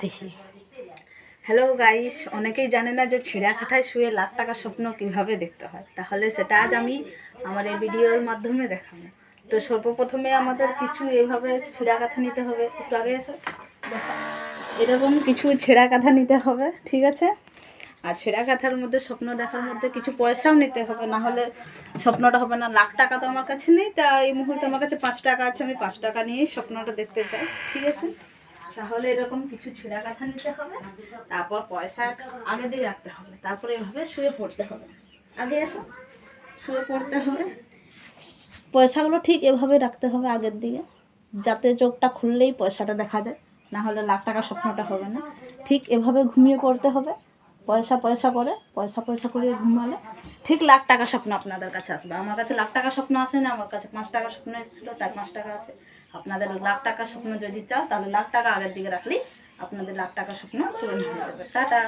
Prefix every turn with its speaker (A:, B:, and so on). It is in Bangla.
A: দেখি। হ্যালো গাইস, অনেকেই জানে না যে ছিঁড়া কাঁথায় শুয়ে লাখ টাকার স্বপ্ন কিভাবে দেখতে হয়। তাহলে সেটা আজ আমি আমার এই ভিডিওর মাধ্যমে দেখাবো। তো সর্বপ্রথমে আমাদের কিছু এভাবে ছিঁড়া কাঁথা নিতে হবে। একটু আগে এসো দেখো, এরকম কিছু ছেঁড়া কাঁথা নিতে হবে, ঠিক আছে? আর ছেঁড়া কাঁথার মধ্যে স্বপ্ন দেখার মধ্যে কিছু পয়সাও নিতে হবে, না হলে স্বপ্নটা হবে না। লাখ টাকা তো আমার কাছে নেই, তা এই মুহূর্তে আমার কাছে 5 টাকা আছে, আমি 5 টাকা নিয়েই স্বপ্নটা দেখতে চাই, ঠিক আছে? তাহলে এরকম কিছু ছেঁড়া কাঁথা নিতে হবে, তারপর পয়সা আগে দিয়ে রাখতে হবে, তারপরে এভাবে শুয়ে পড়তে হবে। আগে এসো, শুয়ে পড়তে হবে। পয়সাগুলো ঠিক এভাবে রাখতে হবে আগের দিকে, যাতে চোখটা খুললেই পয়সাটা দেখা যায়, না হলে লাখ টাকার স্বপ্নটা হবে না। ঠিক এভাবে ঘুমিয়ে পড়তে হবে, পয়সা পয়সা করে, পয়সা পয়সা করে ঘুমালে ঠিক লাখ টাকা স্বপ্ন আপনাদের কাছে আসবে। আমার কাছে লাখ টাকা স্বপ্ন আসে না, আমার কাছে 5 টাকা স্বপ্ন এসেছিলো, তাই 5 টাকা আছে। আপনাদের লাখ টাকার স্বপ্ন যদি চাও, তাহলে লাখ টাকা আগের দিকে রাখলেই আপনাদের লাখ টাকার স্বপ্ন পূরণ হয়ে যাবে। টাটা।